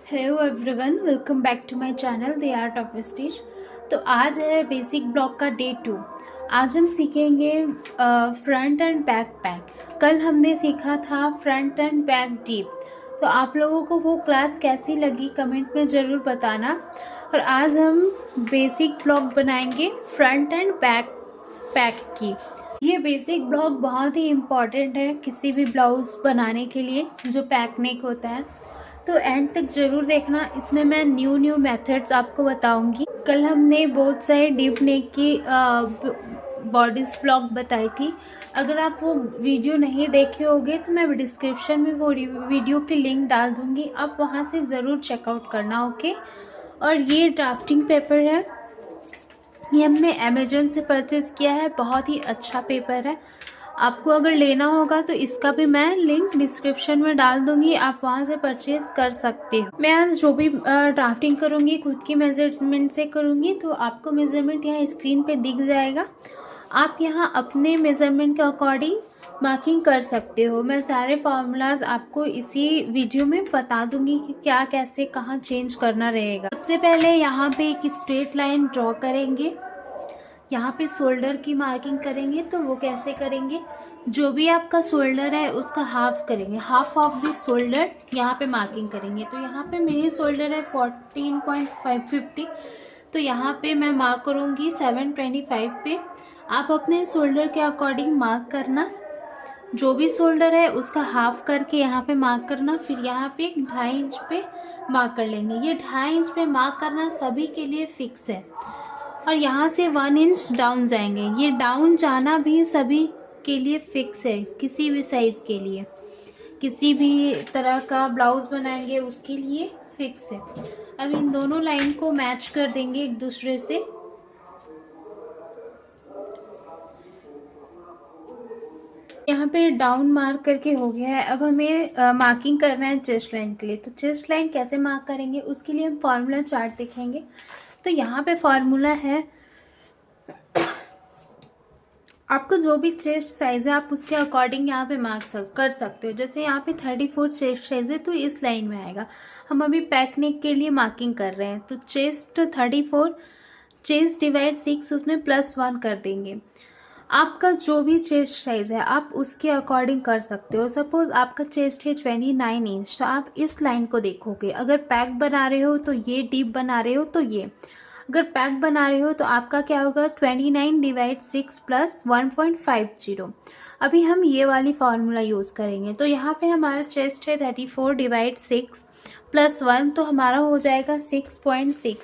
Hello everyone, welcome back to my channel the art of stitch. तो आज है basic block का day 2। आज हम सीखेंगे फ्रंट एंड बैक पैक। कल हमने सीखा था फ्रंट एंड बैक डीप। तो आप लोगों को वो क्लास कैसी लगी कमेंट में ज़रूर बताना। और आज हम बेसिक ब्लॉक बनाएंगे फ्रंट एंड बैक पैक की। ये बेसिक ब्लॉक बहुत ही इम्पॉर्टेंट है किसी भी ब्लाउज़ बनाने के लिए जो पैक नेक होता है। तो एंड तक ज़रूर देखना, इसमें मैं न्यू मेथड्स आपको बताऊंगी। कल हमने बहुत सारे डीप नेक की बॉडीज ब्लॉक बताई थी। अगर आप वो वीडियो नहीं देखे होंगे तो मैं डिस्क्रिप्शन में वो वीडियो की लिंक डाल दूंगी, आप वहाँ से ज़रूर चेकआउट करना। ओके। और ये ड्राफ्टिंग पेपर है, ये हमने अमेजोन से परचेज़ किया है। बहुत ही अच्छा पेपर है, आपको अगर लेना होगा तो इसका भी मैं लिंक डिस्क्रिप्शन में डाल दूंगी, आप वहां से परचेज कर सकते हो। मैं आज जो भी ड्राफ्टिंग करूंगी खुद की मेजरमेंट से करूंगी, तो आपको मेजरमेंट यहाँ स्क्रीन पे दिख जाएगा। आप यहाँ अपने मेजरमेंट के अकॉर्डिंग मार्किंग कर सकते हो। मैं सारे फार्मूलाज आपको इसी वीडियो में बता दूंगी कि क्या कैसे कहाँ चेंज करना रहेगा। सबसे पहले यहाँ पे एक स्ट्रेट लाइन ड्रॉ करेंगे। यहाँ पे शोल्डर की मार्किंग करेंगे, तो वो कैसे करेंगे, जो भी आपका शोल्डर है उसका हाफ करेंगे, हाफ ऑफ द शोल्डर यहाँ पे मार्किंग करेंगे। तो यहाँ पे मेरी शोल्डर है 14.550, तो यहाँ पे मैं मार्क करूँगी 725 पे। आप अपने शोल्डर के अकॉर्डिंग मार्क करना, जो भी शोल्डर है उसका हाफ करके यहाँ पे मार्क करना। फिर यहाँ पे 2.5 इंच पे मार्क कर लेंगे। ये 2.5 इंच पे मार्क करना सभी के लिए फिक्स है। और यहाँ से 1 इंच डाउन जाएंगे, ये डाउन जाना भी सभी के लिए फिक्स है, किसी भी साइज़ के लिए, किसी भी तरह का ब्लाउज़ बनाएंगे उसके लिए फिक्स है। अब इन दोनों लाइन को मैच कर देंगे एक दूसरे से। यहाँ पे डाउन मार्क करके हो गया है। अब हमें मार्किंग करना है चेस्ट लाइन के लिए। तो चेस्ट लाइन कैसे मार्क करेंगे उसके लिए हम फार्मूला चार्ट देखेंगे। तो यहाँ पे फार्मूला है, आपको जो भी चेस्ट साइज़ है आप उसके अकॉर्डिंग यहाँ पे मार्क कर सकते हो। जैसे यहाँ पे 34 चेस्ट साइज़ है तो इस लाइन में आएगा। हम अभी पैक नेक के लिए मार्किंग कर रहे हैं, तो चेस्ट 34, चेस्ट डिवाइड 6, उसमें +1 कर देंगे। आपका जो भी चेस्ट साइज़ है आप उसके अकॉर्डिंग कर सकते हो। सपोज़ आपका चेस्ट है 29 इंच, तो आप इस लाइन को देखोगे। अगर पैक बना रहे हो तो ये, डीप बना रहे हो तो ये। अगर पैक बना रहे हो तो आपका क्या होगा, 29 डिवाइड 6 + 1.50। अभी हम ये वाली फार्मूला यूज़ करेंगे। तो यहाँ पे हमारा चेस्ट है 34 डिवाइड 6 + 1, तो हमारा हो जाएगा 6.6,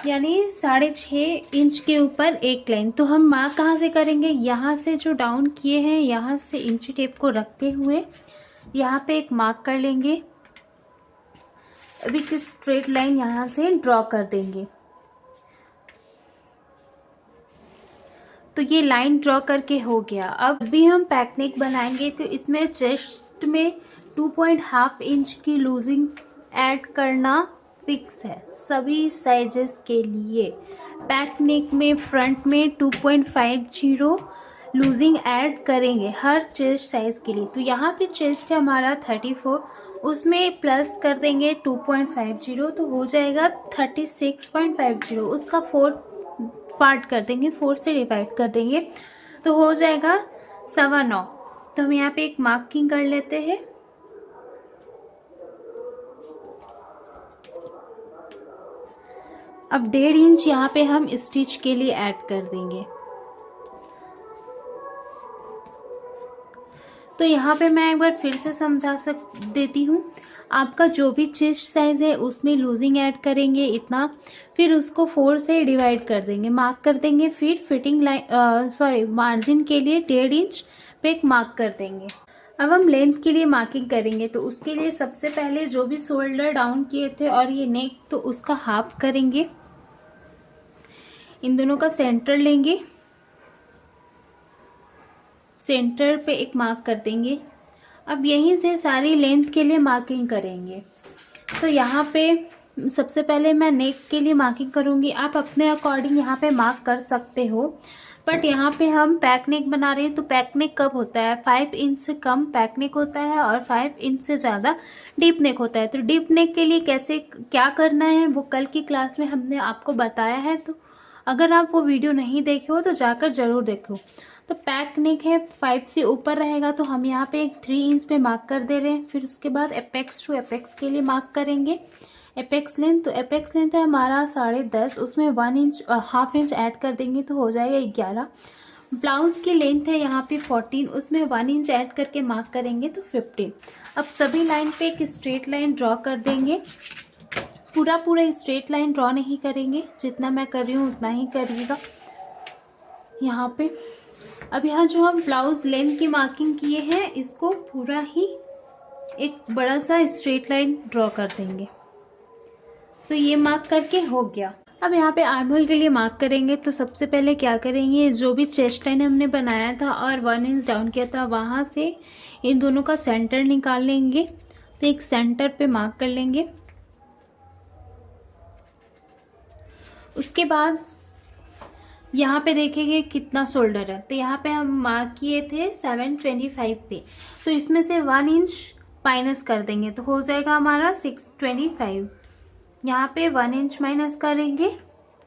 यानी 6.5 इंच के ऊपर एक लाइन। तो हम मार्क कहाँ से करेंगे, यहाँ से जो डाउन किए हैं यहाँ से इंची टेप को रखते हुए यहाँ पे एक मार्क कर लेंगे। अभी एक स्ट्रेट लाइन यहाँ से ड्रॉ कर देंगे। तो ये लाइन ड्रॉ करके हो गया। अब भी हम पैक नेक बनाएंगे, तो इसमें चेस्ट में 2.5 इंच की लूजिंग ऐड करना फिक्स है सभी साइजेस के लिए। पैक नेक में फ्रंट में 2.50 लूजिंग ऐड करेंगे हर चेस्ट साइज के लिए। तो यहाँ पे चेस्ट है हमारा 34, उसमें प्लस कर देंगे 2.50, तो हो जाएगा 36.50। उसका 4 पार्ट कर देंगे, 4 से डिवाइड कर देंगे, तो हो जाएगा 9.25। तो हम यहाँ पे एक मार्किंग कर लेते हैं। अब 1.5 इंच यहाँ पे हम स्टिच के लिए ऐड कर देंगे। तो यहाँ पे मैं एक बार फिर से समझा देती हूँ। आपका जो भी चेस्ट साइज़ है उसमें लूजिंग ऐड करेंगे इतना, फिर उसको 4 से डिवाइड कर देंगे, मार्क कर देंगे। फिर फिटिंग लाइन मार्जिन के लिए 1.5 इंच पे एक मार्क कर देंगे। अब हम लेंथ के लिए मार्किंग करेंगे। तो उसके लिए सबसे पहले जो भी शोल्डर डाउन किए थे और ये नेक, तो उसका हाफ करेंगे। इन दोनों का सेंटर लेंगे, सेंटर पे एक मार्क कर देंगे। अब यहीं से सारी लेंथ के लिए मार्किंग करेंगे। तो यहाँ पे सबसे पहले मैं नेक के लिए मार्किंग करूँगी, आप अपने अकॉर्डिंग यहाँ पे मार्क कर सकते हो। बट यहाँ पे हम पैक नेक बना रहे हैं, तो पैक नेक कब होता है, 5 इंच से कम पैक नेक होता है और 5 इंच से ज़्यादा डीप नेक होता है। तो डीप नेक के लिए कैसे क्या करना है वो कल की क्लास में हमने आपको बताया है, तो अगर आप वो वीडियो नहीं देखे हो तो जाकर ज़रूर देखो। तो पैक नेक है, 5 से ऊपर रहेगा, तो हम यहाँ पे एक 3 इंच पे मार्क कर दे रहे हैं। फिर उसके बाद एपेक्स टू एपेक्स के लिए मार्क करेंगे एपेक्स लेंथ। तो एपेक्स लेंथ है हमारा 10.5, उसमें 1 इंच हाफ इंच ऐड कर देंगे तो हो जाएगा 11। ब्लाउज की लेंथ है यहाँ पे 14, उसमें 1 इंच ऐड करके मार्क करेंगे तो 15। अब सभी लाइन पे एक स्ट्रेट लाइन ड्रॉ कर देंगे। पूरा स्ट्रेट लाइन ड्रॉ नहीं करेंगे, जितना मैं कर रही हूँ उतना ही करिएगा यहाँ पे। अब यहाँ जो हम ब्लाउज लेंथ की मार्किंग किए हैं, इसको पूरा ही एक बड़ा सा स्ट्रेट लाइन ड्रॉ कर देंगे। तो ये मार्क करके हो गया। अब यहाँ पे आर्म होल के लिए मार्क करेंगे। तो सबसे पहले क्या करेंगे, जो भी चेस्ट लाइन हमने बनाया था और 1 इंच डाउन किया था, वहाँ से इन दोनों का सेंटर निकाल लेंगे। तो एक सेंटर पे मार्क कर लेंगे। उसके बाद यहाँ पे देखेंगे कितना शोल्डर है, तो यहाँ पे हम मार्क किए थे 725 पे, तो इसमें से 1 इंच माइनस कर देंगे तो हो जाएगा हमारा 625। यहाँ पे 1 इंच माइनस करेंगे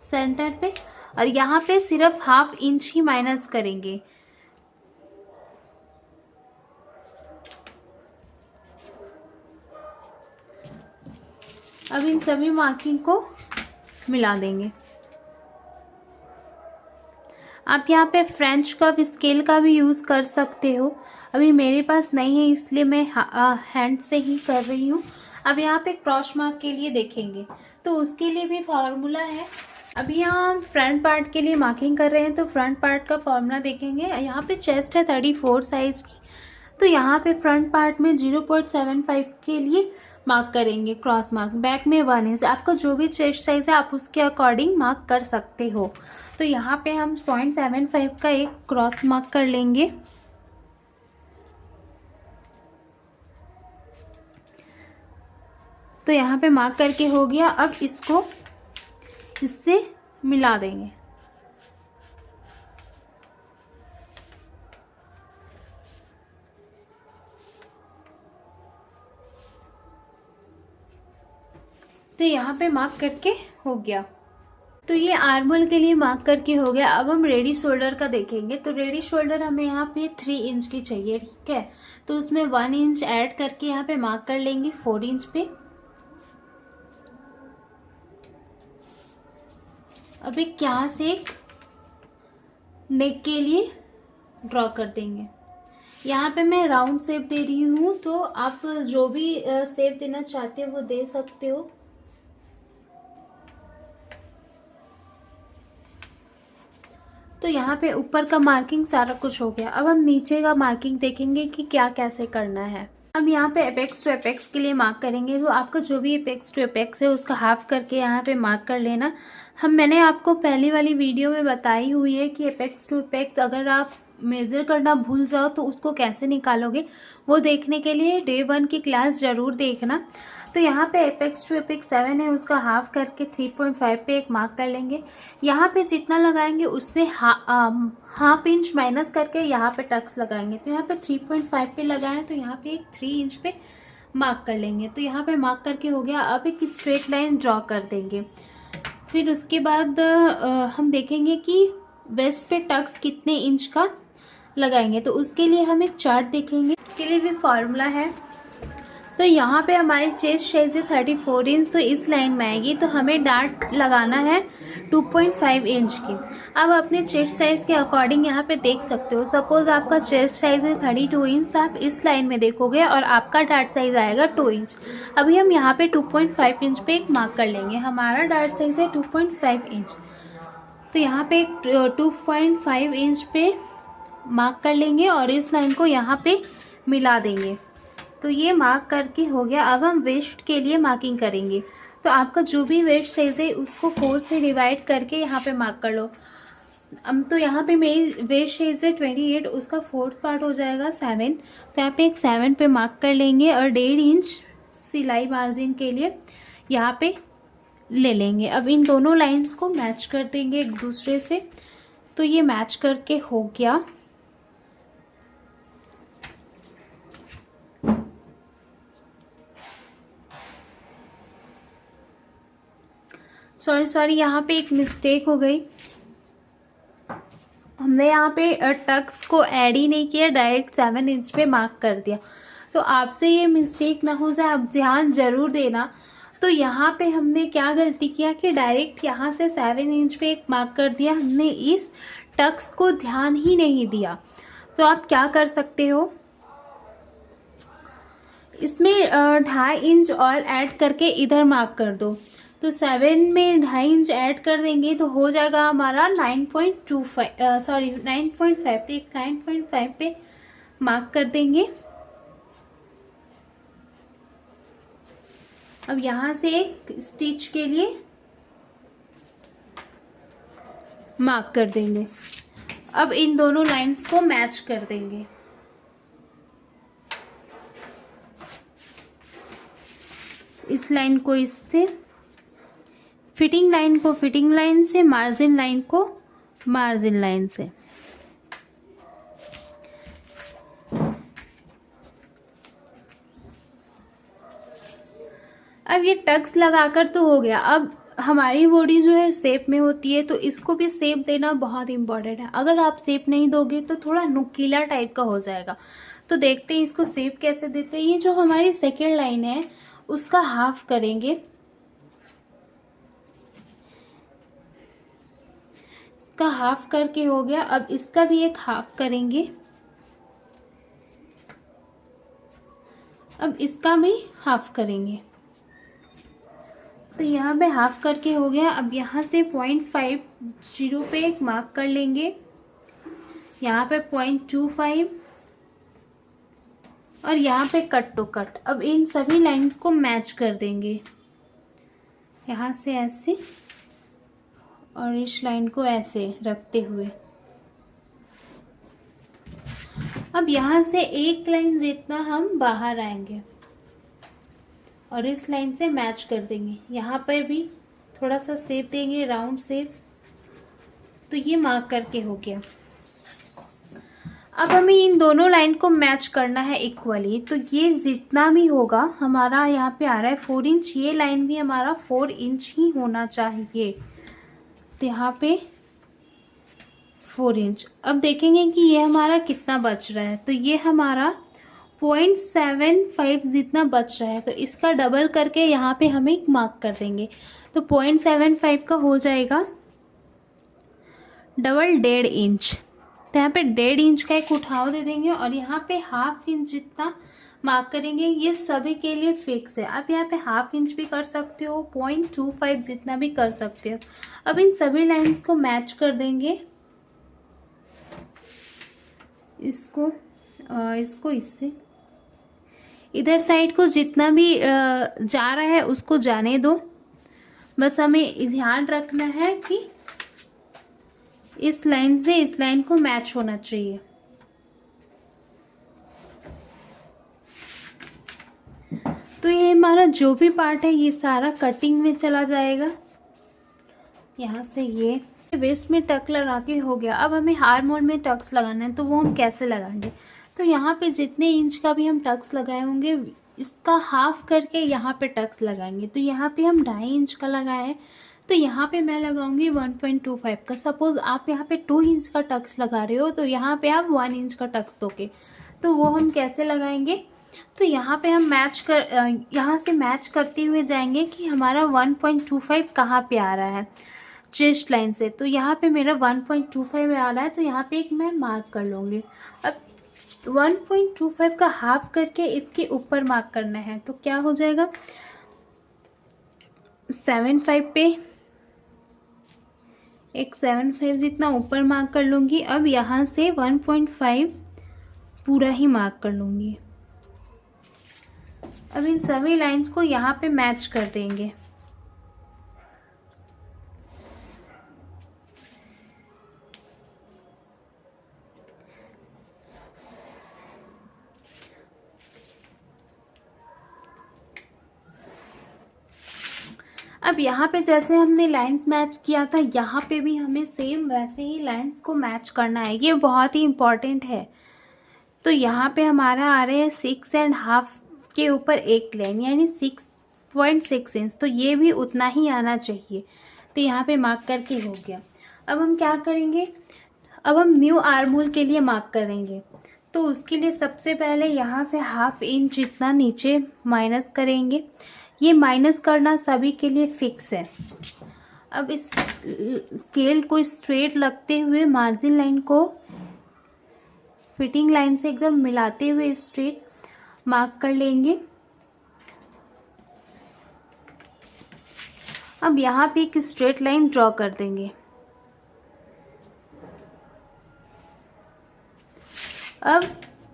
सेंटर पे, और यहाँ पे सिर्फ हाफ इंच ही माइनस करेंगे। अब इन सभी मार्किंग को मिला देंगे। आप यहाँ पे फ्रेंच कर्व स्केल का भी यूज़ कर सकते हो, अभी मेरे पास नहीं है इसलिए मैं हैंड से ही कर रही हूँ। अब यहाँ पे क्रॉस मार्क के लिए देखेंगे, तो उसके लिए भी फार्मूला है। अभी यहाँ हम फ्रंट पार्ट के लिए मार्किंग कर रहे हैं, तो फ्रंट पार्ट का फार्मूला देखेंगे। यहाँ पे चेस्ट है 34 साइज की, तो यहाँ पे फ्रंट पार्ट में 0.75 के लिए मार्क करेंगे क्रॉस मार्क। बैक में 1 इंच, आपका जो भी चेस्ट साइज है आप उसके अकॉर्डिंग मार्क कर सकते हो। तो यहाँ पे हम 0.75 का एक क्रॉस मार्क कर लेंगे। तो यहाँ पे मार्क करके हो गया। अब इसको इससे मिला देंगे। तो यहाँ पे मार्क करके हो गया। तो ये आर्म होल के लिए मार्क करके हो गया। अब हम रेडी शोल्डर का देखेंगे। तो रेडी शोल्डर हमें यहाँ पे 3 इंच की चाहिए, ठीक है। तो उसमें 1 इंच ऐड करके यहाँ पे मार्क कर लेंगे 4 इंच पे। अब एक यहाँ से नेक के लिए ड्रॉ कर देंगे। यहाँ पे मैं राउंड शेप दे रही हूँ, तो आप जो भी शेप देना चाहते हो वो दे सकते हो। तो यहाँ पे ऊपर का मार्किंग सारा कुछ हो गया। अब हम नीचे का मार्किंग देखेंगे कि क्या कैसे करना है। अब यहाँ पे एपेक्स टू एपेक्स के लिए मार्क करेंगे। तो आपका जो भी एपेक्स टू एपेक्स है उसका हाफ करके यहाँ पे मार्क कर लेना। मैंने आपको पहली वाली वीडियो में बताई हुई है कि एपेक्स टू एपेक्स अगर आप मेज़र करना भूल जाओ तो उसको कैसे निकालोगे, वो देखने के लिए डे 1 की क्लास ज़रूर देखना। तो यहाँ पे एपेक्स टू एपेक्स 7 है, उसका हाफ करके 3.5 पे एक मार्क कर लेंगे। यहाँ पे जितना लगाएंगे उससे हाफ इंच माइनस करके यहाँ पे टक्स लगाएंगे। तो यहाँ पे 3.5 पे लगाएं, तो यहाँ पे एक 3 इंच पे मार्क कर लेंगे। तो यहाँ पे मार्क करके हो गया। अब एक स्ट्रेट लाइन ड्रॉ कर देंगे। फिर उसके बाद हम देखेंगे कि वेस्ट पे टक्स कितने इंच का लगाएंगे। तो उसके लिए हम एक चार्ट देखेंगे, इसके लिए भी फॉर्मूला है। तो यहाँ पे हमारी चेस्ट साइज है 34 इंच, तो इस लाइन में आएगी। तो हमें डार्ट लगाना है 2.5 इंच की। अब अपने चेस्ट साइज के अकॉर्डिंग यहाँ पे देख सकते हो। सपोज आपका चेस्ट साइज है 32 इंच, तो आप इस लाइन में देखोगे और आपका डार्ट साइज आएगा 2 इंच। अभी हम यहाँ पे 2.5 इंच पे एक मार्क कर लेंगे। हमारा डार्ट साइज है 2.5 इंच, तो यहाँ पे 2.5 इंच पे मार्क कर लेंगे और इस लाइन को यहाँ पे मिला देंगे। तो ये मार्क करके हो गया। अब हम वेस्ट के लिए मार्किंग करेंगे। तो आपका जो भी वेस्ट साइज है उसको 4 से डिवाइड करके यहाँ पे मार्क कर लो। अब तो यहाँ पे मेरी वेस्ट साइज है 28, उसका 4th पार्ट हो जाएगा 7। तो यहाँ पे एक 7 पे मार्क कर लेंगे और 1.5 इंच सिलाई मार्जिन के लिए यहाँ पे ले लेंगे। अब इन दोनों लाइंस को मैच कर देंगे एक दूसरे से। तो ये मैच करके हो गया। सॉरी यहाँ पे एक मिस्टेक हो गई। हमने यहाँ पे टक्स को ऐड ही नहीं किया, डायरेक्ट 7 इंच पे मार्क कर दिया। तो आपसे ये मिस्टेक ना हो जाए, आप ध्यान ज़रूर देना। तो यहाँ पे हमने क्या गलती किया कि डायरेक्ट यहाँ से 7 इंच पे एक मार्क कर दिया, हमने इस टक्स को ध्यान ही नहीं दिया। तो आप क्या कर सकते हो, इसमें 2.5 इंच और ऐड करके इधर मार्क कर दो। तो 7 में 2.5 इंच ऐड कर देंगे तो हो जाएगा हमारा 9.25, सॉरी 9.5। तो एक 9.5 पे मार्क कर देंगे। अब यहाँ से एक स्टिच के लिए मार्क कर देंगे। अब इन दोनों लाइंस को मैच कर देंगे। इस लाइन को इससे, फिटिंग लाइन को फिटिंग लाइन से, मार्जिन लाइन को मार्जिन लाइन से। अब ये टक्स लगाकर तो हो गया। अब हमारी बॉडी जो है शेप में होती है, तो इसको भी शेप देना बहुत इम्पोर्टेंट है। अगर आप शेप नहीं दोगे तो थोड़ा नुकीला टाइप का हो जाएगा। तो देखते हैं इसको शेप कैसे देते हैं। ये जो हमारी सेकेंड लाइन है उसका हाफ करेंगे। इसका हाफ करके हो गया। अब इसका भी एक हाफ करेंगे। अब इसका भी हाफ करेंगे। तो यहाँ पे हाफ करके हो गया। अब यहाँ से 0.50 पे एक मार्क कर लेंगे, यहाँ पे 0.25 और यहाँ पे कट टू कट। अब इन सभी लाइंस को मैच कर देंगे, यहाँ से ऐसे और इस लाइन को ऐसे रखते हुए। अब यहाँ से एक लाइन जितना हम बाहर आएंगे और इस लाइन से मैच कर देंगे। यहाँ पर भी थोड़ा सा शेप देंगे, राउंड शेप। तो ये मार्क करके हो गया। अब हमें इन दोनों लाइन को मैच करना है इक्वली। तो ये जितना भी होगा हमारा, यहाँ पे आ रहा है 4 इंच, ये लाइन भी हमारा 4 इंच ही होना चाहिए। तो यहाँ पे 4 इंच। अब देखेंगे कि ये हमारा कितना बच रहा है। तो ये हमारा 0.75 जितना बच रहा है। तो इसका डबल करके यहाँ पे हम एक मार्क कर देंगे। तो 0.75 का हो जाएगा डबल 1.5 इंच। तो यहाँ पे 1.5 इंच का एक उठाव दे देंगे और यहाँ पे हाफ इंच जितना मार्क करेंगे। ये सभी के लिए फिक्स है। आप यहाँ पे हाफ इंच भी कर सकते हो, 0.25 जितना भी कर सकते हो। अब इन सभी लाइंस को मैच कर देंगे। इसको इससे इधर साइड को जितना भी जा रहा है उसको जाने दो। बस हमें ध्यान रखना है कि इस लाइन से इस लाइन को मैच होना चाहिए। तो ये हमारा जो भी पार्ट है ये सारा कटिंग में चला जाएगा। यहाँ से ये वेस्ट में टक लगा के हो गया। अब हमें हार मोड में टक्स लगाना है। तो वो हम कैसे लगाएंगे, तो यहाँ पे जितने इंच का भी हम टक्स लगाए होंगे इसका हाफ करके यहाँ पे टक्स लगाएंगे। तो यहाँ पे हम 2.5 इंच का लगाए, तो यहाँ पे मैं लगाऊंगी 1.25 का। सपोज़ आप यहाँ पे 2 इंच का टक्स लगा रहे हो तो यहाँ पे आप 1 इंच का टक्स दोगे। तो वो हम कैसे लगाएंगे, तो यहाँ पे हम यहाँ से मैच करते हुए जाएंगे कि हमारा 1.25 कहाँ पे आ रहा है चेस्ट लाइन से। तो यहाँ पे मेरा 1.25 आ रहा है। तो यहाँ पे एक मैं मार्क कर लूँगी। अब 1.25 का हाफ करके इसके ऊपर मार्क करना है। तो क्या हो जाएगा, 7.5 पे एक 7.5 जितना ऊपर मार्क कर लूँगी। अब यहाँ से 1.5 पूरा ही मार्क कर लूँगी। अब इन सभी लाइंस को यहाँ पे मैच कर देंगे। अब यहाँ पे जैसे हमने लाइंस मैच किया था, यहाँ पे भी हमें सेम वैसे ही लाइंस को मैच करना है। ये बहुत ही इम्पॉर्टेंट है। तो यहाँ पे हमारा आ रहा है 6.5 के ऊपर एक लाइन, यानी 6.6 इंच। तो ये भी उतना ही आना चाहिए। तो यहाँ पे मार्क करके हो गया। अब हम क्या करेंगे, अब हम न्यू आर्महोल के लिए मार्क करेंगे। तो उसके लिए सबसे पहले यहाँ से 1/2 इंच जितना नीचे माइनस करेंगे। ये माइनस करना सभी के लिए फिक्स है। अब इस स्केल को स्ट्रेट लगते हुए मार्जिन लाइन को फिटिंग लाइन से एकदम मिलाते हुए स्ट्रेट मार्क कर लेंगे। अब यहाँ पे एक स्ट्रेट लाइन ड्रॉ कर देंगे। अब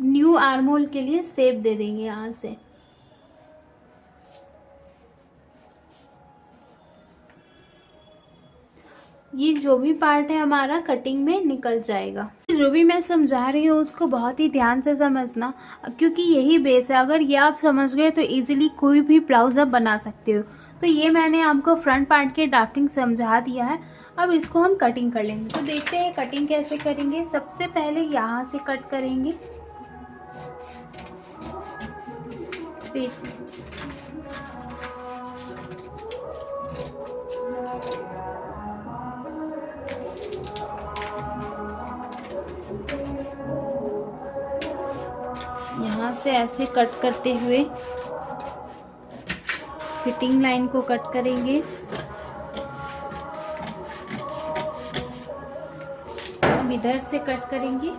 न्यू आर्महोल के लिए शेप दे देंगे यहाँ से। ये जो भी पार्ट है हमारा कटिंग में निकल जाएगा। जो भी मैं समझा रही हूँ उसको बहुत ही ध्यान से समझना, क्योंकि यही बेस है। अगर ये आप समझ गए तो इजीली कोई भी ब्लाउज आप बना सकते हो। तो ये मैंने आपको फ्रंट पार्ट की ड्राफ्टिंग समझा दिया है। अब इसको हम कटिंग कर लेंगे। तो देखते हैं कटिंग कैसे करेंगे। सबसे पहले यहाँ से कट करेंगे, फिर यहाँ से ऐसे कट करते हुए फिटिंग लाइन को कट करेंगे। अब इधर से कट करेंगे,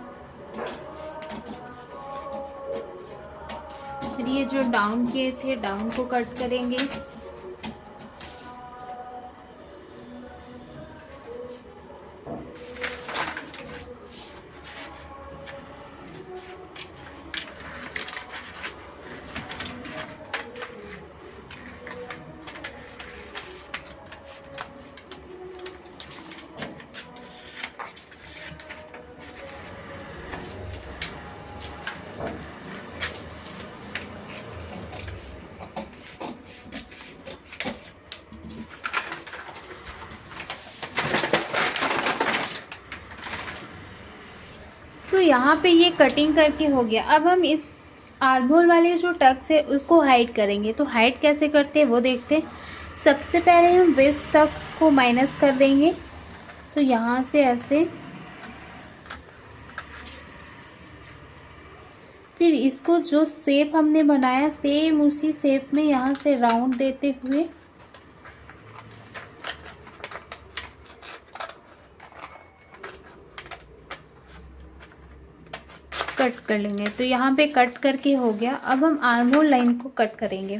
फिर ये जो डाउन किए थे डाउन को कट करेंगे। तो यहाँ पे ये कटिंग करके हो गया। अब हम इस आर्महोल वाले जो टक्स है उसको हाइड करेंगे। तो हाइड कैसे करते हैं वो देखते हैं। सबसे पहले हम वेस्ट टक्स को माइनस कर देंगे। तो यहाँ से ऐसे, फिर इसको जो शेप हमने बनाया सेम उसी शेप में यहाँ से राउंड देते हुए कट कर लेंगे। तो यहाँ पे कट करके हो गया। अब हम आर्महोल लाइन को कट करेंगे,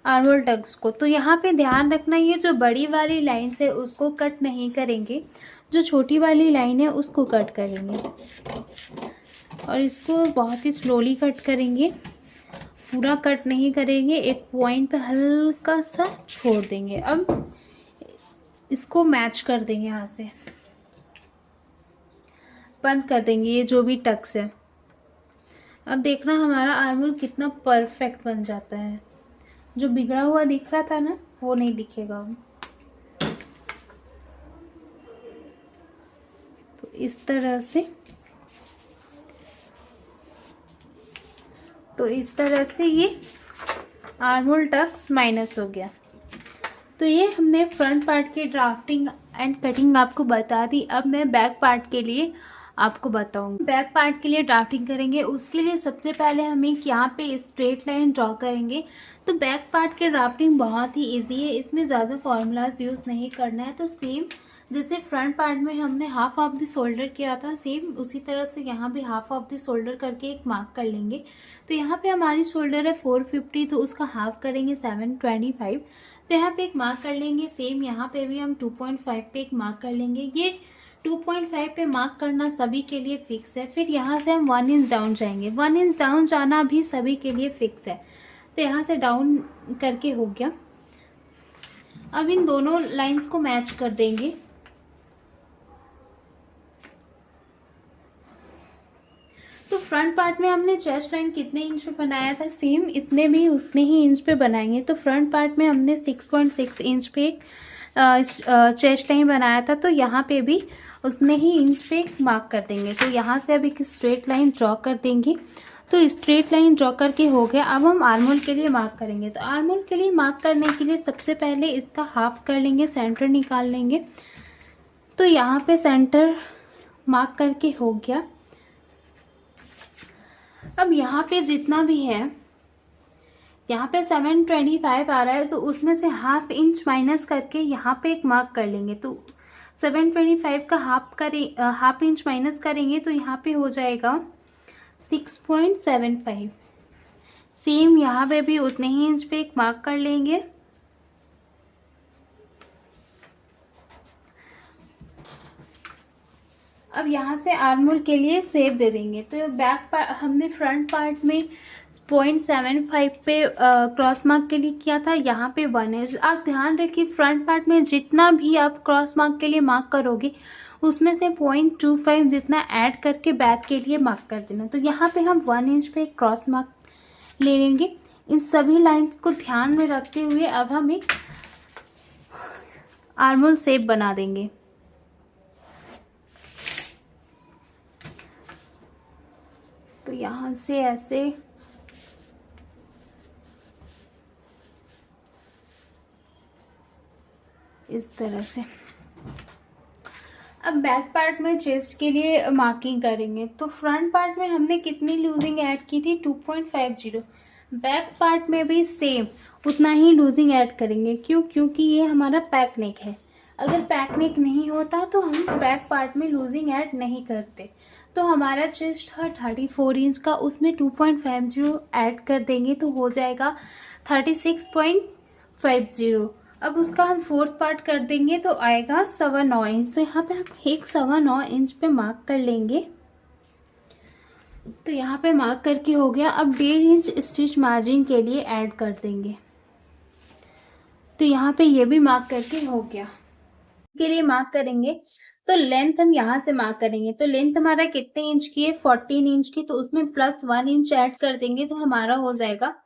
आर्महोल टक्स को। तो यहाँ पे ध्यान रखना, ये जो बड़ी वाली लाइन है उसको कट नहीं करेंगे, जो छोटी वाली लाइन है उसको कट करेंगे। और इसको बहुत ही स्लोली कट करेंगे, पूरा कट नहीं करेंगे, एक पॉइंट पे हल्का सा छोड़ देंगे। अब इसको मैच कर देंगे, यहाँ से बंद कर देंगे ये जो भी टक्स है। अब देखना हमारा आर्महोल कितना परफेक्ट बन जाता है। जो बिगड़ा हुआ दिख रहा था ना वो नहीं दिखेगा अब। तो इस तरह से, ये आर्महोल टक्स माइनस हो गया। तो ये हमने फ्रंट पार्ट की ड्राफ्टिंग एंड कटिंग आपको बता दी। अब मैं बैक पार्ट के लिए आपको बताऊंगी। बैक पार्ट के लिए ड्राफ्टिंग करेंगे, उसके लिए सबसे पहले हम एक यहाँ पे स्ट्रेट लाइन ड्रॉ करेंगे। तो बैक पार्ट की ड्राफ्टिंग बहुत ही इजी है, इसमें ज़्यादा फार्मूलाज यूज़ नहीं करना है। तो सेम जैसे फ्रंट पार्ट में हमने हाफ ऑफ द शोल्डर किया था, सेम उसी तरह से यहाँ भी हाफ ऑफ द शोल्डर करके एक मार्क कर लेंगे। तो यहाँ पे हमारी शोल्डर है 450, तो उसका हाफ करेंगे 725। तो यहाँ पे एक मार्क कर लेंगे। सेम यहाँ पे भी हम 2.5 पे एक मार्क कर लेंगे। ये 2.5 पे मार्क करना सभी के लिए फिक्स है। फिर यहाँ से हम 1 इंच डाउन जाएंगे, 1 इंच डाउन जाना भी सभी के लिए फिक्स है। तो यहाँ से डाउन करके हो गया। अब इन दोनों लाइंस को मैच कर देंगे। तो फ्रंट पार्ट में हमने चेस्ट लाइन कितने इंच पे बनाया था, सेम इसमें भी उतने ही इंच पे बनाएंगे। तो फ्रंट पार्ट में हमने 6.6 इंच पे चेस्ट लाइन बनाया था, तो यहाँ पे भी उतने ही इंच पे मार्क कर देंगे। तो यहाँ से अब एक स्ट्रेट लाइन ड्रॉ कर देंगे। तो स्ट्रेट लाइन ड्रॉ करके हो गया। अब हम आर्महोल के लिए मार्क करेंगे। तो आर्महोल के लिए मार्क करने के लिए सबसे पहले इसका हाफ कर लेंगे, सेंटर निकाल लेंगे। तो यहाँ पे सेंटर मार्क करके हो गया। अब यहाँ पे जितना भी है, यहाँ पे 725 आ रहा है, तो उसमें से हाफ इंच माइनस करके यहाँ पे एक मार्क कर लेंगे। तो 725 का हाफ इंच माइनस करेंगे तो यहाँ पे हो जाएगा 6.75। सेम यहाँ पे भी उतने ही इंच पे एक मार्क कर लेंगे। अब यहाँ से आर्महोल के लिए शेप दे देंगे। तो बैक पार्ट हमने फ्रंट पार्ट में 0.75 पे क्रॉस मार्क के लिए किया था, यहाँ पे 1 है। आप ध्यान रखिए फ्रंट पार्ट में जितना भी आप क्रॉस मार्क के लिए मार्क करोगे उसमें से 0.25 जितना ऐड करके बैक के लिए मार्क कर देना। तो यहाँ पे हम 1 इंच पे क्रॉस मार्क ले लेंगे। इन सभी लाइन्स को ध्यान में रखते हुए अब हम एक आर्महोल शेप बना देंगे। तो यहाँ से ऐसे इस तरह से। अब बैक पार्ट में चेस्ट के लिए मार्किंग करेंगे। तो फ्रंट पार्ट में हमने कितनी लूजिंग ऐड की थी, 2.50। बैक पार्ट में भी सेम उतना ही लूजिंग ऐड करेंगे। क्यों? क्योंकि ये हमारा पैक नेक है। अगर पैक नेक नहीं होता तो हम बैक पार्ट में लूजिंग ऐड नहीं करते। तो हमारा चेस्ट था 34 इंच का, उसमें 2.50 ऐड कर देंगे तो हो जाएगा 36.50। अब उसका हम फोर्थ पार्ट कर देंगे तो आएगा 9.25 इंच। तो यहाँ पे हम एक 9.25 इंच पे मार्क कर लेंगे। तो यहाँ पे मार्क करके हो गया। अब 1.5 इंच स्टिच मार्जिन के लिए ऐड कर देंगे। तो यहाँ पे ये भी मार्क करके हो गया। के लिए मार्क करेंगे तो लेंथ हम यहाँ से मार्क करेंगे। तो लेंथ हमारा कितने इंच की है, 14 इंच की। तो उसमें +1 इंच ऐड कर देंगे तो हमारा हो जाएगा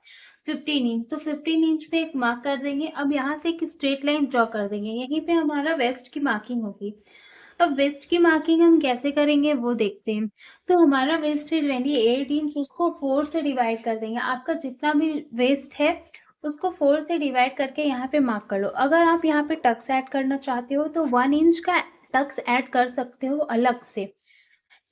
15 इंच। तो 15 इंच पे एक मार्क कर देंगे। अब यहाँ से एक स्ट्रेट लाइन ड्रॉ कर देंगे। यहीं पे हमारा वेस्ट की मार्किंग होगी। अब वेस्ट की मार्किंग हम कैसे करेंगे वो देखते हैं। तो हमारा वेस्ट है 28 इंच, उसको 4 से डिवाइड कर देंगे। आपका जितना भी वेस्ट है उसको 4 से डिवाइड करके यहाँ पे मार्क कर लो। अगर आप यहाँ पे टक्स ऐड करना चाहते हो तो 1 इंच का टक्स ऐड कर सकते हो अलग से।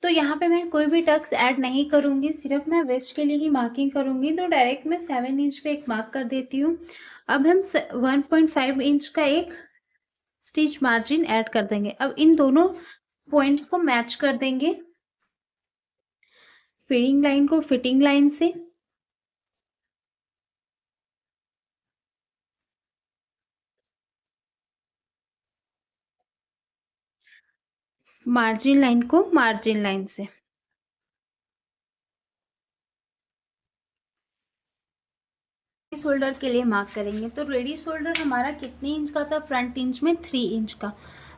तो यहाँ पे मैं कोई भी टक्स ऐड नहीं करूँगी, सिर्फ मैं वेस्ट के लिए ही मार्किंग करूँगी। तो डायरेक्ट मैं 7 इंच पे एक मार्क कर देती हूँ। अब हम 1.5 इंच का एक स्टिच मार्जिन ऐड कर देंगे। अब इन दोनों पॉइंट्स को मैच कर देंगे, फिटिंग लाइन को फिटिंग लाइन से। मार्जिन लाइन को मार्जिन लाइन से। शोल्डर के लिए मार्क करेंगे। तो रेडी शोल्डर हमारा कितने इंच का था, फ्रंट इंच में 3 इंच का।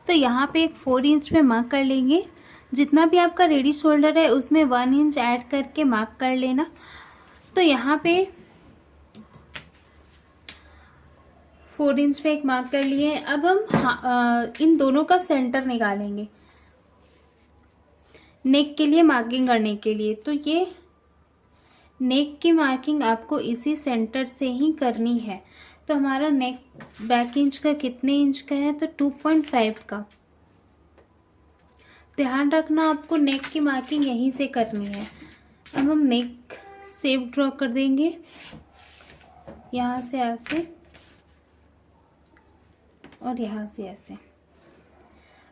तो यहाँ पे एक 4 इंच पे मार्क कर लेंगे। जितना भी आपका रेडी शोल्डर है उसमें 1 इंच ऐड करके मार्क कर लेना। तो यहाँ पे 4 इंच पे एक मार्क कर लिए। अब हम इन दोनों का सेंटर निकालेंगे नेक के लिए मार्किंग करने के लिए। तो ये नेक की मार्किंग आपको इसी सेंटर से ही करनी है। तो हमारा नेक बैक इंच का कितने इंच का है, तो 2.5 का। ध्यान रखना आपको नेक की मार्किंग यहीं से करनी है। अब हम नेक शेप ड्रॉ कर देंगे यहाँ से ऐसे और यहाँ से ऐसे।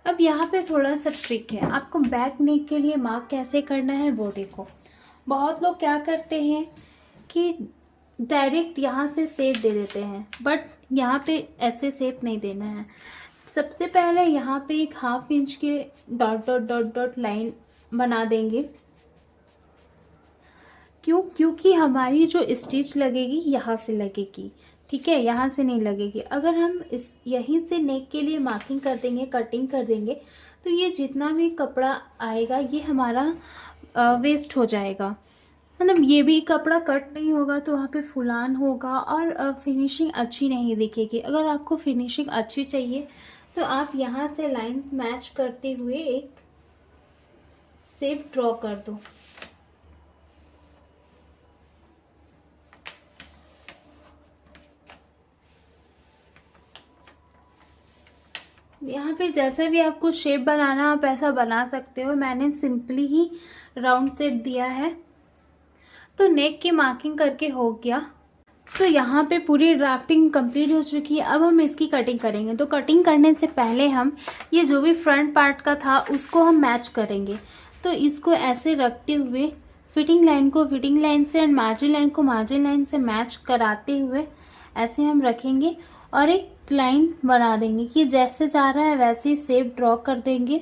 अब यहाँ पे थोड़ा सा ट्रिक है, आपको बैक नेक के लिए मार्क कैसे करना है वो देखो। बहुत लोग क्या करते हैं कि डायरेक्ट यहाँ से शेप दे देते हैं, बट यहाँ पे ऐसे शेप नहीं देना है। सबसे पहले यहाँ पे एक 1/2 इंच के dot dot dot dot line बना देंगे। क्यों? क्योंकि हमारी जो स्टिच लगेगी यहाँ से लगेगी, ठीक है, यहाँ से नहीं लगेगी। अगर हम इस यहीं से नेक के लिए मार्किंग कर देंगे, कटिंग कर देंगे, तो ये जितना भी कपड़ा आएगा ये हमारा वेस्ट हो जाएगा। मतलब ये भी कपड़ा कट नहीं होगा तो वहाँ पे फुलान होगा और फिनिशिंग अच्छी नहीं दिखेगी। अगर आपको फिनिशिंग अच्छी चाहिए तो आप यहाँ से लाइन मैच करते हुए एक शेप ड्रॉ कर दो। यहाँ पे जैसे भी आपको शेप बनाना आप ऐसा बना सकते हो। मैंने सिंपली ही राउंड शेप दिया है। तो नेक की मार्किंग करके हो गया। तो यहाँ पे पूरी ड्राफ्टिंग कंप्लीट हो चुकी है। अब हम इसकी कटिंग करेंगे। तो कटिंग करने से पहले हम ये जो भी फ्रंट पार्ट का था उसको हम मैच करेंगे। तो इसको ऐसे रखते हुए फिटिंग लाइन को फिटिंग लाइन से एंड मार्जिन लाइन को मार्जिन लाइन से मैच कराते हुए ऐसे हम रखेंगे और एक लाइन बना देंगे कि जैसे जा रहा है वैसे ही शेप ड्रॉ कर देंगे।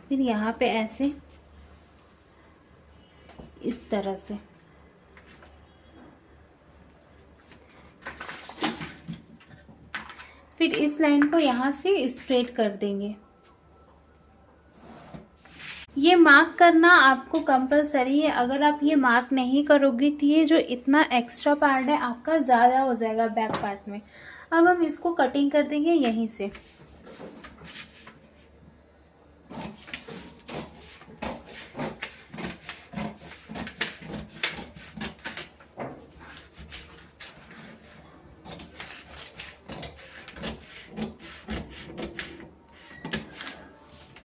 फिर यहाँ पे ऐसे इस तरह से फिर इस लाइन को यहाँ से स्ट्रेट कर देंगे। ये मार्क करना आपको कंपलसरी है। अगर आप ये मार्क नहीं करोगे तो ये जो इतना एक्स्ट्रा पार्ट है आपका ज़्यादा हो जाएगा बैक पार्ट में। अब हम इसको कटिंग कर देंगे यहीं से।